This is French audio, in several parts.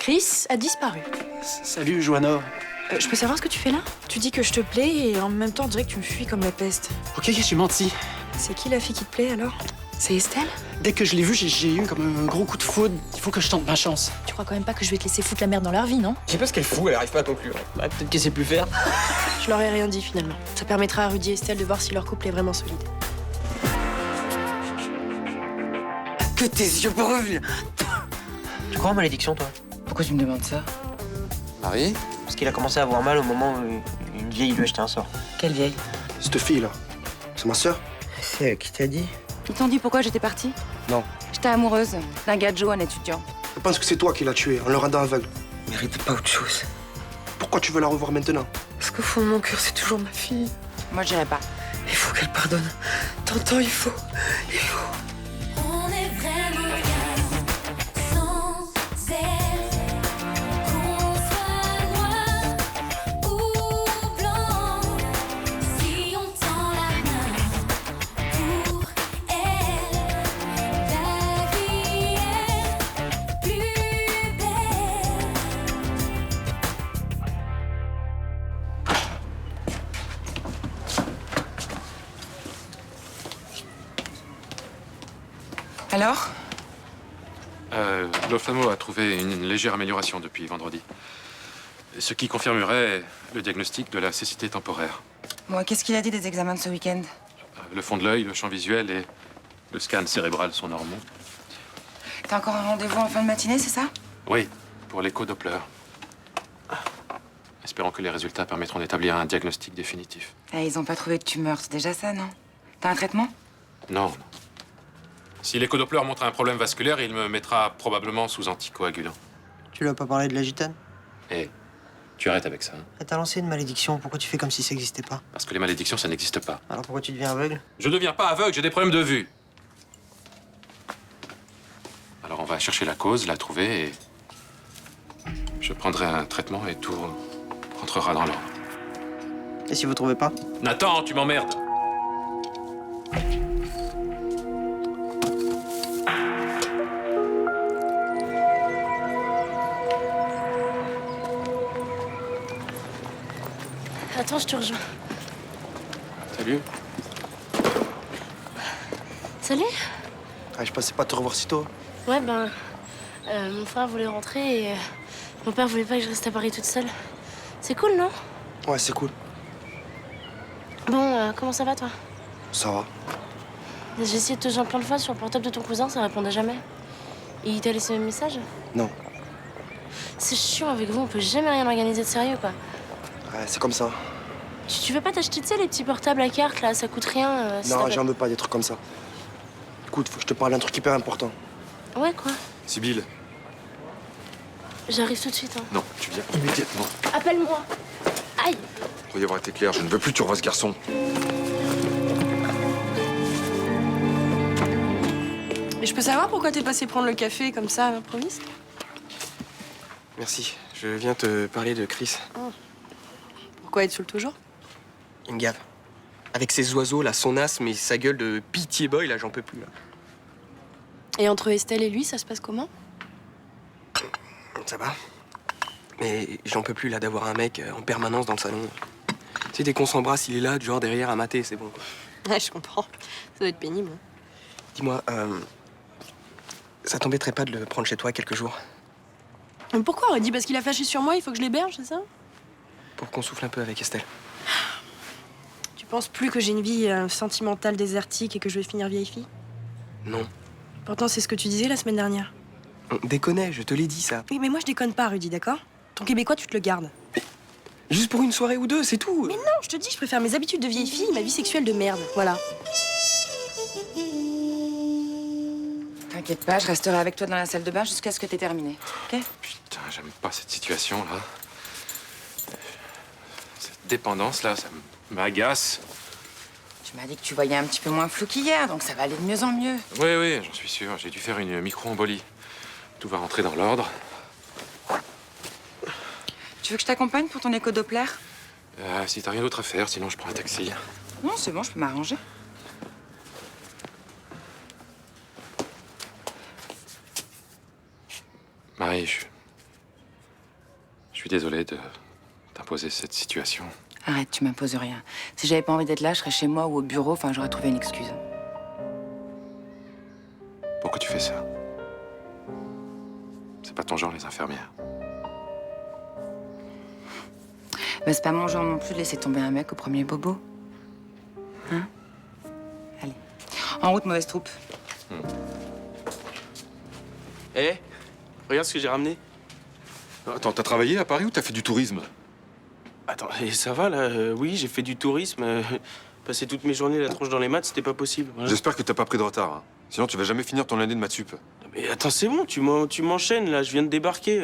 Chris a disparu. Salut, Joanna. Je peux savoir ce que tu fais là? Tu dis que je te plais et en même temps on dirait que tu me fuis comme la peste. Ok, j'ai menti. C'est qui la fille qui te plaît alors? C'est Estelle? Dès que je l'ai vue, j'ai eu comme un gros coup de foudre. Il faut que je tente ma chance. Tu crois quand même pas que je vais te laisser foutre la merde dans leur vie, non? Je sais pas ce qu'elle fout, elle arrive pas non plus. Bah, peut-être qu'elle sait plus faire. Je leur ai rien dit finalement. Ça permettra à Rudy et Estelle de voir si leur couple est vraiment solide. Que tes yeux brûlent. Tu crois en malédiction, toi? Pourquoi tu me demandes ça? Marie? Parce qu'il a commencé à avoir mal au moment où une vieille lui a jeté un sort. Quelle vieille? Cette fille-là, c'est ma sœur? C'est elle qui t'a dit? Ils t'ont dit pourquoi j'étais partie? Non. J'étais amoureuse d'un gars de Joe, un étudiant. Je pense que c'est toi qui l'as tuée en le rendant aveugle. Mérite pas autre chose. Pourquoi tu veux la revoir maintenant? Parce qu'au fond de mon cœur, c'est toujours ma fille. Moi, je dirais pas. Il faut qu'elle pardonne. T'entends, il faut. On est vraiment bien sans elle. Qu'on soit noir ou blanc, si on tend la main pour elle, la vie est plus belle. Alors? L'ophtalmo a trouvé une légère amélioration depuis vendredi. Ce qui confirmerait le diagnostic de la cécité temporaire. Bon, qu'est-ce qu'il a dit des examens de ce week-end? Le fond de l'œil, le champ visuel et le scan cérébral sont normaux. T'as encore un rendez-vous en fin de matinée, c'est ça? Oui, pour l'écho-Doppler. Espérons que les résultats permettront d'établir un diagnostic définitif. Eh, ils ont pas trouvé de tumeur, c'est déjà ça, non? T'as un traitement? Non, non. Si l'écho-Doppler montre un problème vasculaire, il me mettra probablement sous anticoagulant. Tu lui as pas parlé de la gitane? Et tu arrêtes avec ça, hein? Elle t'a lancé une malédiction, pourquoi tu fais comme si ça n'existait pas? Parce que les malédictions, ça n'existe pas. Alors pourquoi tu deviens aveugle? Je ne deviens pas aveugle, j'ai des problèmes de vue. Alors on va chercher la cause, la trouver et je prendrai un traitement et tout rentrera dans l'ordre. Et si vous trouvez pas? Nathan, tu m'emmerdes. Attends, je te rejoins. Salut. Salut? Je pensais pas te revoir si tôt. Ouais, mon frère voulait rentrer et mon père voulait pas que je reste à Paris toute seule. C'est cool, non? Ouais, c'est cool. Bon, comment ça va, toi? Ça va. J'ai essayé de te joindre plein de fois sur le portable de ton cousin, ça répondait jamais. Et il t'a laissé un message? Non. C'est chiant, avec vous, on peut jamais rien organiser de sérieux, quoi. Ouais, c'est comme ça. Tu veux pas t'acheter, tu sais, les petits portables à carte, là, ça coûte rien. si Non, t'as j'en veux pas des trucs comme ça. Écoute, faut que je te parle d'un truc hyper important. pas- Ouais, quoi? Sibylle. J'arrive tout de suite, hein. Non, tu viens immédiatement. Appelle-moi. Aïe. Pour y avoir été clair, je ne veux plus que tu revoies ce garçon. Mais je peux savoir pourquoi t'es passé prendre le café comme ça, à l'improviste? Merci. Je viens te parler de Chris. Pourquoi être saoul toujours? Il me gave. Avec ses oiseaux, là, son asthme et sa gueule de pitié boy, là, j'en peux plus, là. Et entre Estelle et lui, ça se passe comment? Ça va. Mais j'en peux plus, là, d'avoir un mec en permanence dans le salon. Tu sais, dès qu'on s'embrasse, il est là, du genre derrière à mater, c'est bon, quoi. Ouais, je comprends. Ça doit être pénible. Dis-moi, ça t'embêterait pas de le prendre chez toi quelques jours? Mais pourquoi, Rudy? Parce qu'il a flashé sur moi, il faut que je l'héberge, c'est ça? Pour qu'on souffle un peu avec Estelle. Tu penses plus que j'ai une vie sentimentale désertique et que je vais finir vieille fille? Non. Pourtant, c'est ce que tu disais la semaine dernière. On déconne, je te l'ai dit, ça. Oui, mais moi, je déconne pas, Rudy, d'accord? Ton québécois, tu te le gardes. Juste pour une soirée ou deux, c'est tout. Mais non, je te dis, je préfère mes habitudes de vieille fille, ma vie sexuelle de merde. Voilà. T'inquiète pas, je resterai avec toi dans la salle de bain jusqu'à ce que t'aies terminé, ok? Putain, j'aime pas cette situation-là. Cette dépendance-là, ça m'agace. Tu m'as dit que tu voyais un petit peu moins flou qu'hier, donc ça va aller de mieux en mieux. Oui, oui, j'en suis sûr. J'ai dû faire une micro-embolie. Tout va rentrer dans l'ordre. Tu veux que je t'accompagne pour ton écho-Doppler? Si t'as rien d'autre à faire, sinon je prends un taxi. Non, c'est bon, je peux m'arranger. Marie, suis désolé de t'imposer cette situation. Arrête, tu m'imposes rien. Si j'avais pas envie d'être là, je serais chez moi ou au bureau, enfin, j'aurais trouvé une excuse. Pourquoi tu fais ça? C'est pas ton genre, les infirmières. Mais c'est pas mon genre non plus de laisser tomber un mec au premier bobo. Hein? Allez. En route, mauvaise troupe. Eh, regarde ce que j'ai ramené. Attends, t'as travaillé à Paris ou t'as fait du tourisme? Attends, et ça va là? Oui, j'ai fait du tourisme. Passer toutes mes journées la tronche dans les maths, c'était pas possible. Voilà. J'espère que t'as pas pris de retard. Hein. Sinon, tu vas jamais finir ton année de maths sup. Mais attends, c'est bon, tu m'enchaînes là, je viens de débarquer.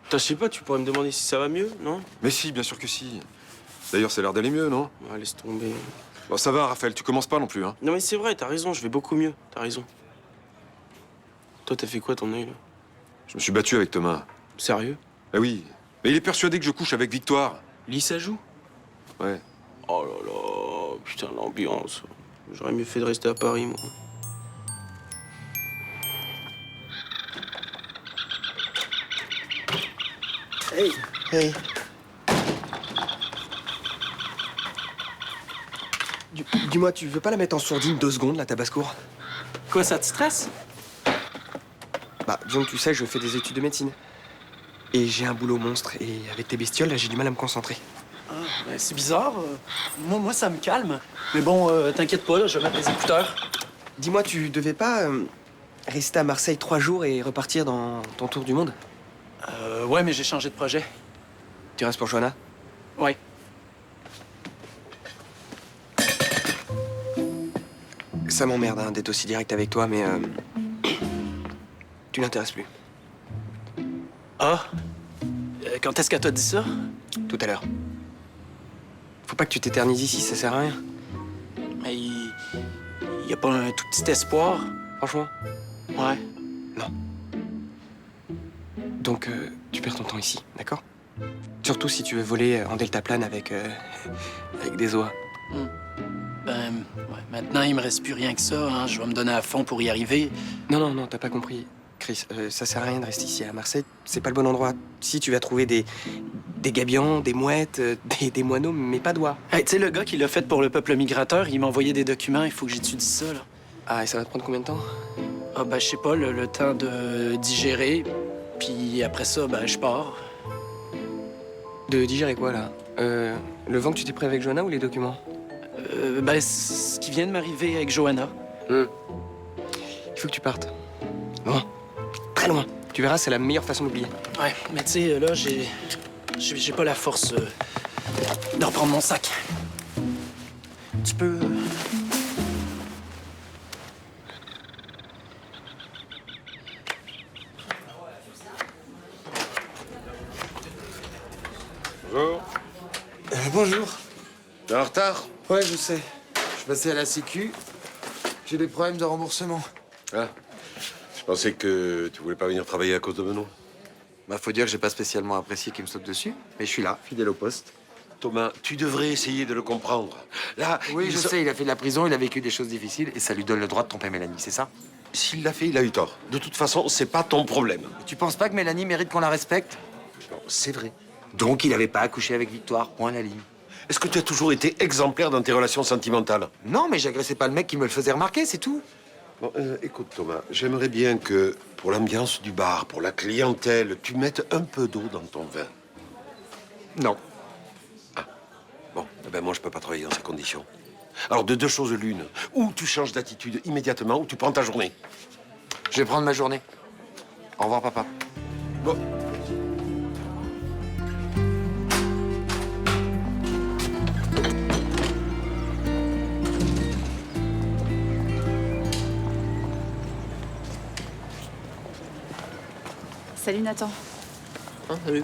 Putain, je sais pas, tu pourrais me demander si ça va mieux, non? Mais si, bien sûr que si. D'ailleurs, ça a l'air d'aller mieux, non? Ah, laisse tomber. Bon, ça va, Raphaël, tu commences pas non plus, hein. Non mais c'est vrai, t'as raison, je vais beaucoup mieux, t'as raison. Toi, t'as fait quoi ton œil là? Je me suis battu avec Thomas. Sérieux? Ah oui. Mais il est persuadé que je couche avec Victoire. Lisa joue? Ouais. Oh là là, putain, l'ambiance. J'aurais mieux fait de rester à Paris, moi. Hey, hey. Dis-moi, tu veux pas la mettre en sourdine 2 secondes, là, ta basse-cour? Quoi, ça te stresse? Bah, disons que tu sais, je fais des études de médecine. Et j'ai un boulot monstre, et avec tes bestioles, là, j'ai du mal à me concentrer. Ah, ben, c'est bizarre. Moi, ça me calme. Mais bon, t'inquiète pas, là, je vais mettre les écouteurs. Dis-moi, tu devais pas rester à Marseille 3 jours et repartir dans ton tour du monde? Ouais, mais j'ai changé de projet. Tu restes pour Johanna? Ouais. Ça m'emmerde hein, d'être aussi direct avec toi, mais tu n'intéresses plus. Ah? Quand est-ce qu'elle t'a dit ça? Tout à l'heure. Faut pas que tu t'éternises ici, ça sert à rien. Mais il y a pas un tout petit espoir? Franchement. Ouais. Donc, tu perds ton temps ici, d'accord? Surtout si tu veux voler en deltaplane avec des oies. Ben, ouais, maintenant, il me reste plus rien que ça. Hein. Je vais me donner à fond pour y arriver. Non, t'as pas compris. Chris, ça sert à rien de rester ici à Marseille. C'est pas le bon endroit. Si, tu vas trouver des gabions, des mouettes, des moineaux, mais pas d'oies. Hey, tu sais, le gars qui l'a fait pour le peuple migrateur, il m'a envoyé des documents. Il faut que j'étudie ça, là. Ah, et ça va te prendre combien de temps? Ah, ben, je sais pas, le temps de digérer. Puis après ça, ben, je pars. De digérer quoi, là? Le vent que tu t'es pris avec Johanna ou les documents? Ben, ce qui vient de m'arriver avec Johanna. Il faut que tu partes. Loin. Très loin. Tu verras, c'est la meilleure façon d'oublier. Ouais, mais tu sais, là, j'ai pas la force de reprendre mon sac. Tu peux... Bonjour. Bonjour. T'es en retard? Ouais, je sais. Je suis passé à la Sécu. J'ai des problèmes de remboursement. Ah. Je pensais que tu voulais pas venir travailler à cause de Menon. Bah, faut dire que j'ai pas spécialement apprécié qu'il me saute dessus, mais je suis là, fidèle au poste. Thomas, tu devrais essayer de le comprendre. Là, Oui, je sais, il a fait de la prison, il a vécu des choses difficiles, et ça lui donne le droit de tromper Mélanie, c'est ça? S'il l'a fait, il a eu tort. De toute façon, c'est pas ton problème. Tu penses pas que Mélanie mérite qu'on la respecte? Non, c'est vrai. Donc il avait pas accouché avec Victoire, point à la ligne. Est-ce que tu as toujours été exemplaire dans tes relations sentimentales? Non, mais j'agressais pas le mec qui me le faisait remarquer, c'est tout. Bon, écoute, Thomas, j'aimerais bien que, pour l'ambiance du bar, pour la clientèle, tu mettes un peu d'eau dans ton vin. Non. Ah. Bon, eh ben moi, je peux pas travailler dans ces conditions. Alors, de 2 choses l'une. Ou tu changes d'attitude immédiatement, ou tu prends ta journée. Je vais prendre ma journée. Au revoir, papa. Bon. Salut Nathan. Hein, salut.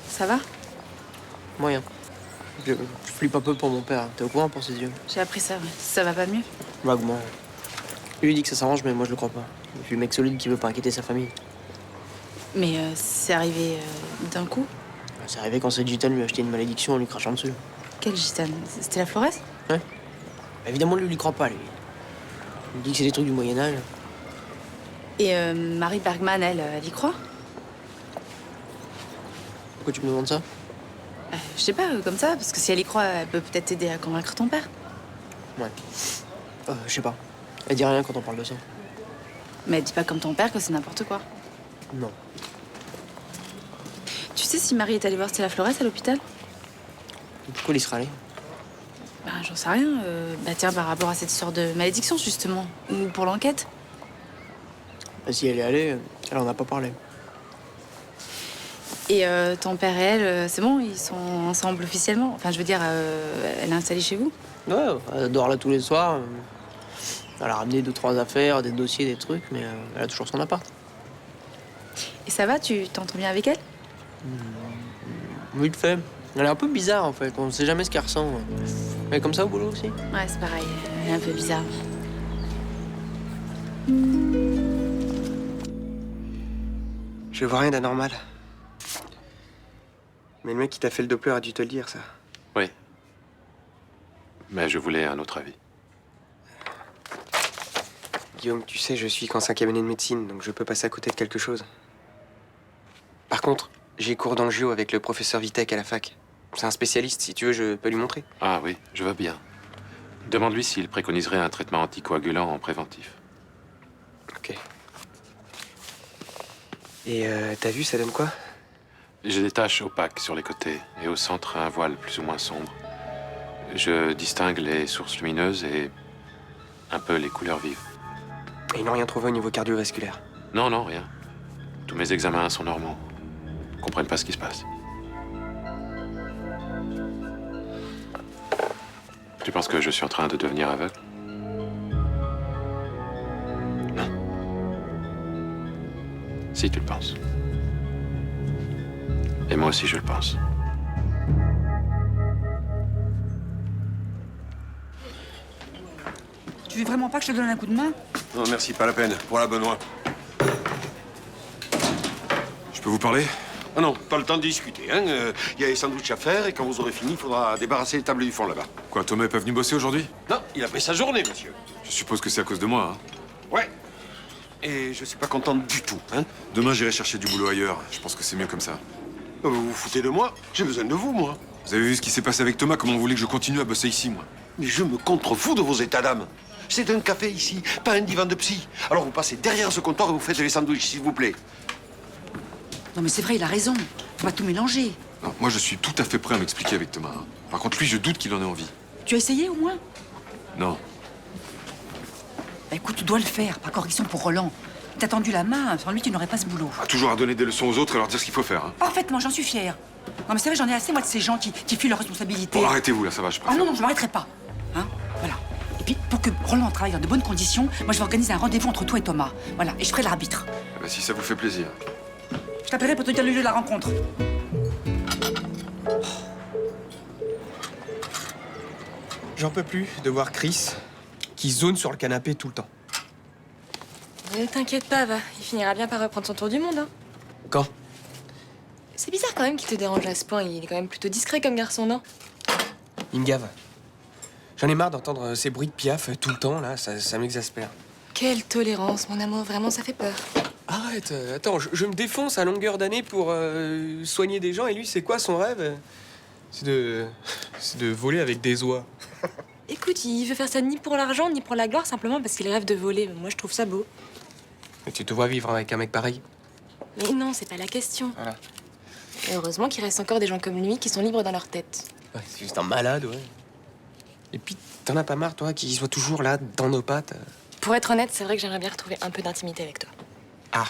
Ça va? Moyen. Je flippe un peu pour mon père. T'es au courant pour ses yeux? J'ai appris ça, ouais. Ça va pas mieux? Vaguement. Lui, il dit que ça s'arrange, mais moi, je le crois pas. Et puis, le mec solide qui veut pas inquiéter sa famille. Mais c'est arrivé d'un coup? C'est arrivé quand ce gitane lui a acheté une malédiction en lui crachant dessus. Quel gitane? C'était la Flores? Ouais. Évidemment, lui, il y croit pas, lui. Il dit que c'est des trucs du Moyen-Âge. Et Marie Bergman, elle y croit? Pourquoi tu me demandes ça? Je sais pas, comme ça, parce que si elle y croit, elle peut peut-être t'aider à convaincre ton père. Ouais. Je sais pas. Elle dit rien quand on parle de ça. Mais dis pas comme ton père que c'est n'importe quoi. Non. Tu sais si Marie est allée voir Stella Flores à l'hôpital? Pourquoi il y serait allé? Bah, j'en sais rien. Tiens, par rapport à cette histoire de malédiction, justement. Ou pour l'enquête. Bah, si elle est allée, elle en a pas parlé. Et ton père et elle, c'est bon, ils sont ensemble officiellement? Enfin, je veux dire, elle est installée chez vous? Ouais, elle dort là tous les soirs. Elle a ramené 2-3 affaires, des dossiers, des trucs, mais elle a toujours son appart. Et ça va, tu t'entends bien avec elle? Vite fait. Elle est un peu bizarre, en fait. On ne sait jamais ce qu'elle ressent. Elle est comme ça au boulot aussi? Ouais, c'est pareil. Elle est un peu bizarre. Je vois rien d'anormal. Mais le mec qui t'a fait le Doppler a dû te le dire, ça. Oui. Mais je voulais un autre avis. Guillaume, tu sais, je suis qu'en 5e année de médecine, donc je peux passer à côté de quelque chose. Par contre, j'ai cours d'angio avec le professeur Vitek à la fac. C'est un spécialiste, si tu veux, je peux lui montrer. Ah oui, je veux bien. Demande-lui s'il préconiserait un traitement anticoagulant en préventif. Ok. Et t'as vu, ça donne quoi? J'ai des taches opaques sur les côtés et au centre un voile plus ou moins sombre. Je distingue les sources lumineuses et un peu les couleurs vives. Et ils n'ont rien trouvé au niveau cardiovasculaire? Non, non, rien. Tous mes examens sont normaux. Ils comprennent pas ce qui se passe. Tu penses que je suis en train de devenir aveugle? Non. Si tu le penses. Et moi aussi je le pense. Tu veux vraiment pas que je te donne un coup de main? Non, merci, pas la peine. Voilà, Benoît. Je peux vous parler? Ah non, pas le temps de discuter. Hein. Y a les sandwichs à faire et quand vous aurez fini, il faudra débarrasser les tables du fond là-bas. Quoi, Thomas est pas venu bosser aujourd'hui? Non, il a fait sa journée, monsieur. Je suppose que c'est à cause de moi, hein. Ouais. Et je suis pas contente du tout, hein. Demain, j'irai chercher du boulot ailleurs. Je pense que c'est mieux comme ça. Vous vous foutez de moi? J'ai besoin de vous, moi. Vous avez vu ce qui s'est passé avec Thomas? Comment vous voulez que je continue à bosser ici, moi? Mais je me contrefous de vos états d'âme. C'est un café ici, pas un divan de psy. Alors vous passez derrière ce comptoir et vous faites les sandwichs, s'il vous plaît. Non, mais c'est vrai, il a raison. Faut pas tout mélanger. Non, moi, je suis tout à fait prêt à m'expliquer avec Thomas, hein. Par contre, lui, je doute qu'il en ait envie. Tu as essayé au moins? Non. Bah, écoute, tu dois le faire, par correction pour Roland. T'as tendu la main, sans lui, tu n'aurais pas ce boulot. Toujours à donner des leçons aux autres et leur dire ce qu'il faut faire, hein. Parfaitement, j'en suis fière. Non, mais c'est vrai, j'en ai assez, moi, de ces gens qui fuient leurs responsabilités. Bon, arrêtez-vous, là, ça va, je Ah préfère. non, non, je m'arrêterai pas. Hein? Voilà. Et puis, pour que Roland travaille dans de bonnes conditions, moi, je vais organiser un rendez-vous entre toi et Thomas. Voilà, et je ferai l'arbitre. Bah, si ça vous fait plaisir. Je t'appellerai pour te dire le lieu de la rencontre. J'en peux plus de voir Chris qui zone sur le canapé tout le temps. Ne t'inquiète pas, va. Il finira bien par reprendre son tour du monde, hein. Quand? C'est bizarre quand même qu'il te dérange à ce point. Il est quand même plutôt discret comme garçon, non? Il me gave. J'en ai marre d'entendre ces bruits de piaf tout le temps, là. Ça m'exaspère. Quelle tolérance, mon amour. Vraiment, ça fait peur. Arrête, attends, je me défonce à longueur d'année pour soigner des gens et lui, c'est quoi son rêve? C'est de voler avec des oies. Écoute, il veut faire ça ni pour l'argent, ni pour la gloire, simplement parce qu'il rêve de voler. Moi, je trouve ça beau. Et tu te vois vivre avec un mec pareil? Mais non, c'est pas la question. Voilà. Et heureusement qu'il reste encore des gens comme lui qui sont libres dans leur tête. Ouais, c'est juste un malade, ouais. Et puis, t'en as pas marre, toi, qu'il soit toujours là, dans nos pattes? Pour être honnête, c'est vrai que j'aimerais bien retrouver un peu d'intimité avec toi. Ah,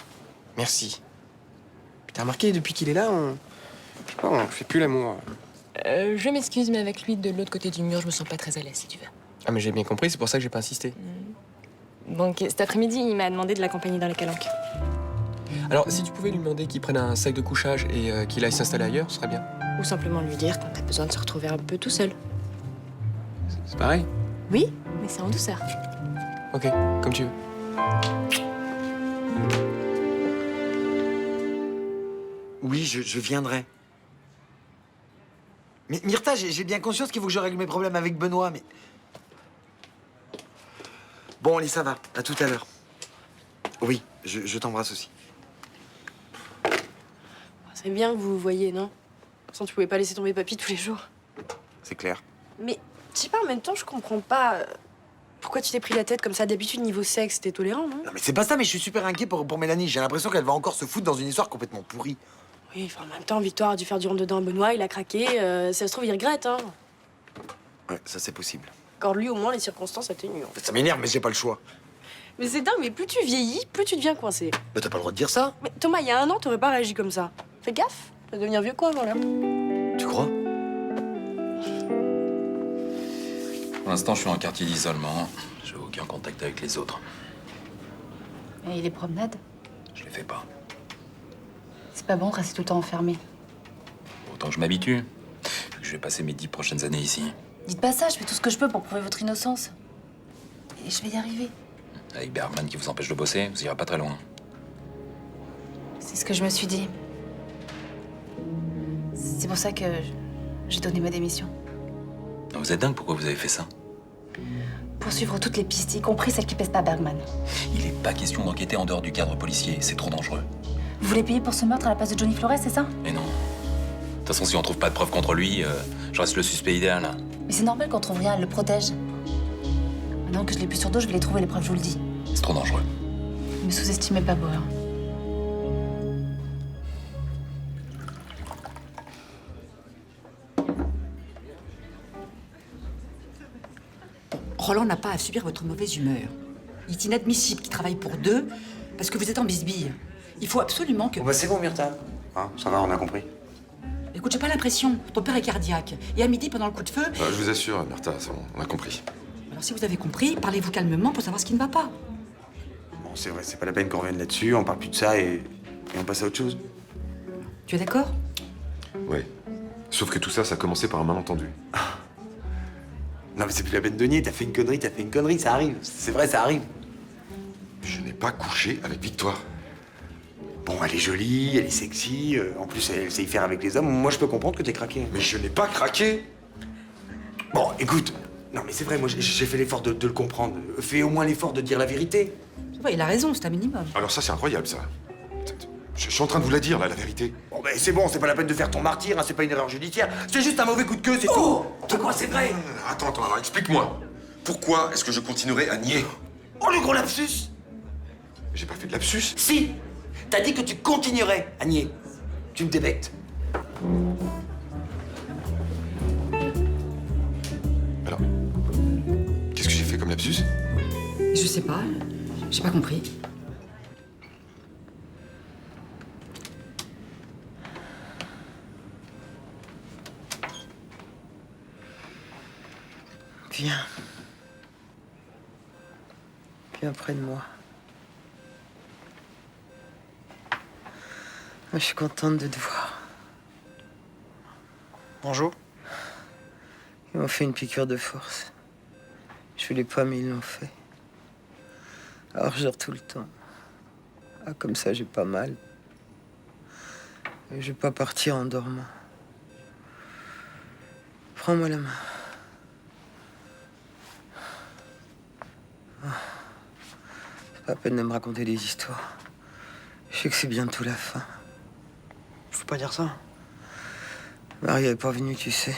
merci. Puis t'as remarqué, depuis qu'il est là, je sais pas, on fait plus l'amour. Je m'excuse, mais avec lui de l'autre côté du mur, je me sens pas très à l'aise, si tu veux. Ah, mais j'ai bien compris, c'est pour ça que j'ai pas insisté. Bon, ok, cet après-midi, il m'a demandé de l'accompagner dans les calanques. Alors, si tu pouvais lui demander qu'il prenne un sac de couchage et qu'il aille s'installer ailleurs, ce serait bien. Ou simplement lui dire qu'on a besoin de se retrouver un peu tout seul. C'est pareil? Oui, mais c'est en douceur. Ok, comme tu veux. Oui, je viendrai. Mais Myrtha, j'ai bien conscience qu'il faut que je règle mes problèmes avec Benoît, mais... Bon, allez, ça va. À tout à l'heure. Oui, je t'embrasse aussi. C'est bien que vous vous voyez, non? Pourtant, tu pouvais pas laisser tomber papy tous les jours. C'est clair. Mais, je sais pas, en même temps, je comprends pas pourquoi tu t'es pris la tête comme ça. D'habitude, niveau sexe, t'es tolérant, non? Non mais c'est pas ça, mais je suis super inquiet pour Mélanie. J'ai l'impression qu'elle va encore se foutre dans une histoire complètement pourrie. Oui, enfin, en même temps, Victoire a dû faire du rentre-dedans à Benoît, il a craqué. Si ça se trouve, il regrette, hein. Ouais, ça c'est possible. Quand lui, au moins, les circonstances atténuent. Ça m'énerve, mais j'ai pas le choix. Mais c'est dingue, mais plus tu vieillis, plus tu deviens coincé. Mais t'as pas le droit de dire ça. Mais Thomas, il y a 1 an, t'aurais pas réagi comme ça. Fais gaffe, tu vas devenir vieux quoi avant l'heure. Tu crois? Pour l'instant, je suis en quartier d'isolement. J'ai aucun contact avec les autres. Et les promenades? Je les fais pas. C'est pas bon de rester tout le temps enfermé. Autant que je m'habitue. Je vais passer mes 10 prochaines années ici. Dites pas ça, je fais tout ce que je peux pour prouver votre innocence. Et je vais y arriver. Avec Bergman qui vous empêche de bosser, vous irez pas très loin. C'est ce que je me suis dit. C'est pour ça que j'ai donné ma démission. Vous êtes dingue, pourquoi vous avez fait ça? Pour suivre toutes les pistes, y compris celles qui pèsent pas Bergman. Il est pas question d'enquêter en dehors du cadre policier, c'est trop dangereux. Vous voulez payer pour ce meurtre à la place de Johnny Flores, c'est ça? Mais non. De toute façon, si on trouve pas de preuves contre lui, je reste le suspect idéal. Mais c'est normal qu'on trouve rien, elle le protège. Maintenant que je l'ai plus sur dos, je vais les trouver, les preuves, je vous le dis. C'est trop dangereux. Ne me sous-estimez pas, Bauer. Roland n'a pas à subir votre mauvaise humeur. Il est inadmissible qu'il travaille pour 2 parce que vous êtes en bisbille. Il faut absolument que... Bon bah c'est bon, Myrta. Hein, ça va, on a compris. Écoute, j'ai pas l'impression. Ton père est cardiaque. Et à midi, pendant le coup de feu... Je vous assure, Myrta, c'est bon, on a compris. Alors si vous avez compris, parlez-vous calmement pour savoir ce qui ne va pas. Bon, c'est vrai, c'est pas la peine qu'on revienne là-dessus, on parle plus de ça et on passe à autre chose. Tu es d'accord? Ouais. Sauf que tout ça, ça a commencé par un malentendu. Non mais c'est plus la peine de nier, t'as fait une connerie, ça arrive. C'est vrai, ça arrive. Je n'ai pas couché avec Victoire. Bon, elle est jolie, elle est sexy, en plus elle sait y faire avec les hommes. Moi je peux comprendre que t'aies craqué. Mais je n'ai pas craqué. Bon, écoute, non mais c'est vrai, moi j'ai fait l'effort de le comprendre. Fais au moins l'effort de dire la vérité. Ça va, il a raison, c'est un minimum. Alors ça, c'est incroyable, ça. Je suis en train de vous la dire, là, la vérité. Bon ben c'est bon, c'est pas la peine de faire ton martyr, hein, c'est pas une erreur judiciaire. C'est juste un mauvais coup de queue, c'est tout. De quoi c'est vrai? Attends, alors explique-moi. Pourquoi est-ce que je continuerai à nier? Oh le gros lapsus! J'ai pas fait de lapsus. Si! T'as dit que tu continuerais à nier. Tu me débectes. Alors, qu'est-ce que j'ai fait comme lapsus? Je sais pas, j'ai pas compris. Viens. Viens près de moi. Moi, je suis contente de te voir. Bonjour. Ils m'ont fait une piqûre de force. Je voulais pas, mais ils l'ont fait. Alors je dors tout le temps. Ah, comme ça, j'ai pas mal. Et je vais pas partir en dormant. Prends-moi la main. Ah. C'est pas la peine de me raconter des histoires. Je sais que c'est bientôt la fin. Faut pas dire ça. Maria est pas venue, tu sais.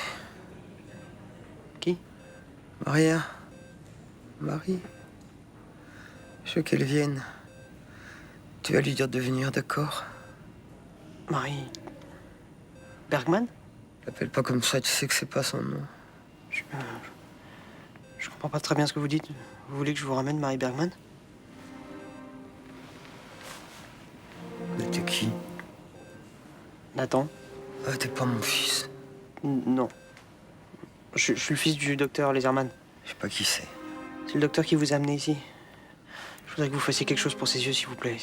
Qui? Maria. Marie. Je veux qu'elle vienne. Tu vas lui dire de venir, d'accord? Marie. Bergman? L'appelle pas comme ça, tu sais que c'est pas son nom. Je comprends pas très bien ce que vous dites. Vous voulez que je vous ramène Marie Bergman? Mais t'es qui? Nathan? Ah, t'es pas mon fils. Non. Je suis le fils du docteur Laserman. Je sais pas qui c'est. C'est le docteur qui vous a amené ici. Je voudrais que vous fassiez quelque chose pour ses yeux, s'il vous plaît.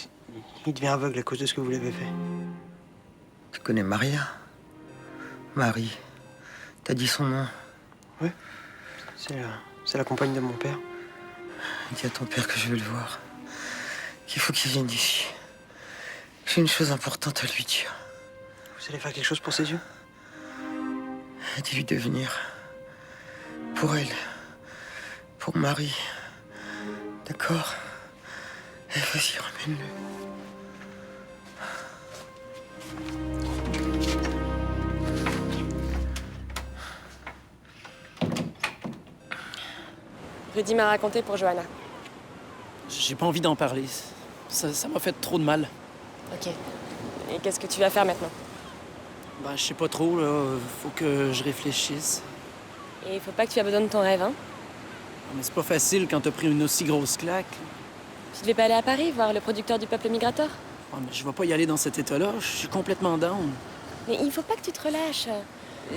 Il devient aveugle à cause de ce que vous lui avez fait. Tu connais Maria? Marie. T'as dit son nom? Oui. C'est la compagne de mon père. Dis à ton père que je veux le voir. Qu'il faut qu'il vienne ici. J'ai une chose importante à lui dire. Vous allez faire quelque chose pour ses yeux? Dis-lui de venir. Pour elle. Pour Marie. D'accord? Eh, vas-y, ramène-le. Rudy m'a raconté pour Johanna. J'ai pas envie d'en parler. Ça m'a fait trop de mal. Ok. Et qu'est-ce que tu vas faire maintenant? Ben, je sais pas trop, là. Faut que je réfléchisse. Et il faut pas que tu abandonnes ton rêve, hein? Mais c'est pas facile quand t'as pris une aussi grosse claque. Tu devais pas aller à Paris voir le producteur du Peuple migrateur? Ouais, mais je vais pas y aller dans cet état-là. Je suis complètement down. Mais il faut pas que tu te relâches.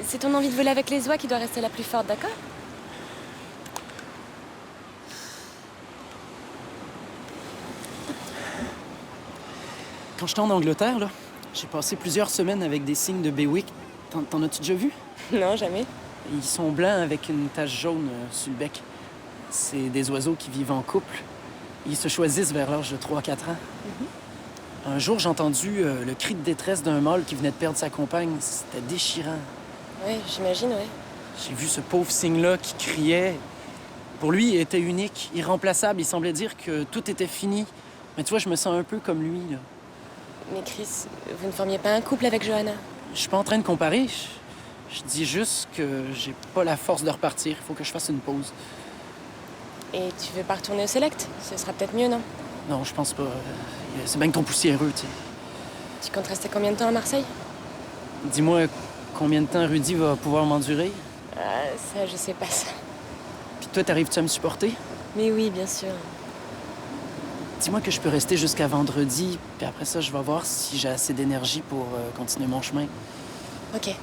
C'est ton envie de voler avec les oies qui doit rester la plus forte, d'accord? Quand j'étais en Angleterre, là, j'ai passé plusieurs semaines avec des cygnes de Bewick. T'en as-tu déjà vu? Non, jamais. Ils sont blancs avec une tache jaune sur le bec. C'est des oiseaux qui vivent en couple. Ils se choisissent vers l'âge de 3-4 ans. Un jour, j'ai entendu le cri de détresse d'un mâle qui venait de perdre sa compagne. C'était déchirant. Ouais, j'imagine, ouais. J'ai vu ce pauvre cygne-là qui criait. Pour lui, il était unique, irremplaçable. Il semblait dire que tout était fini. Mais tu vois, je me sens un peu comme lui, là. Mais Chris, vous ne formiez pas un couple avec Johanna? Je suis pas en train de comparer. Je dis juste que j'ai pas la force de repartir. Il faut que je fasse une pause. Et tu veux pas retourner au Select? Ce sera peut-être mieux, non? Non, je pense pas. C'est bien que ton poussiéreux, tu sais. Tu comptes rester combien de temps à Marseille? Dis-moi combien de temps Rudy va pouvoir m'endurer. Ah, ça, je sais pas ça. Puis toi, t'arrives-tu à me supporter? Mais oui, bien sûr. Dis-moi que je peux rester jusqu'à vendredi, puis après ça, je vais voir si j'ai assez d'énergie pour continuer mon chemin. Ok.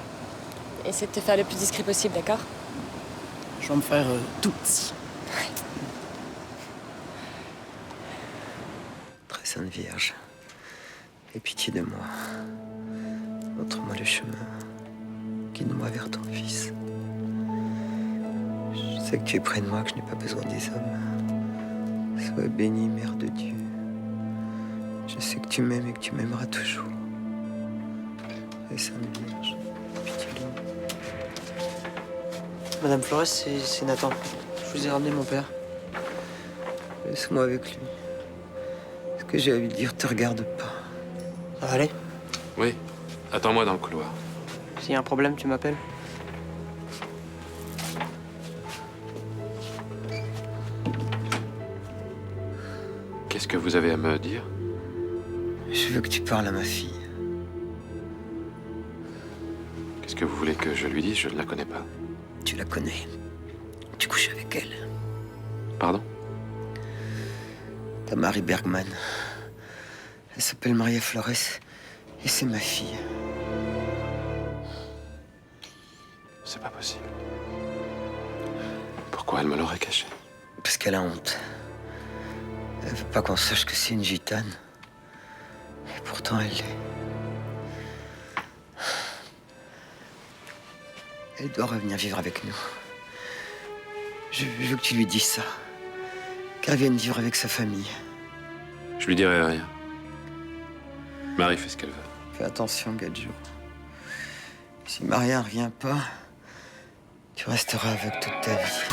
Essaie de te faire le plus discret possible, d'accord? Je vais me faire tout petit. Très Sainte Vierge, aie pitié de moi. Montre-moi le chemin. Guide-moi vers ton Fils. Je sais que tu es près de moi, que je n'ai pas besoin des hommes. Sois bénie, Mère de Dieu. Je sais que tu m'aimes et que tu m'aimeras toujours. Et Sainte Vierge, pitié de moi. Madame Flores, c'est Nathan. Je vous ai ramené mon père. Laisse-moi avec lui. Ce que j'ai à lui dire te regarde pas. Ça va aller? Oui. Attends-moi dans le couloir. S'il y a un problème, tu m'appelles? Qu'est-ce que vous avez à me dire? Je veux que tu parles à ma fille. Qu'est-ce que vous voulez que je lui dise? Je ne la connais pas. Tu la connais. Tu couches avec elle. Pardon? Ta Marie Bergman. Elle s'appelle Maria Flores et c'est ma fille. C'est pas possible. Pourquoi elle me l'aurait caché? Parce qu'elle a honte. Elle veut pas qu'on sache que c'est une gitane. Et pourtant, elle l'est. Elle doit revenir vivre avec nous. Je veux que tu lui dises ça. Qu'elle vienne vivre avec sa famille. Je lui dirai rien. Marie fait ce qu'elle veut. Fais attention, Gadjo. Si Maria ne revient pas, tu resteras avec toute ta vie.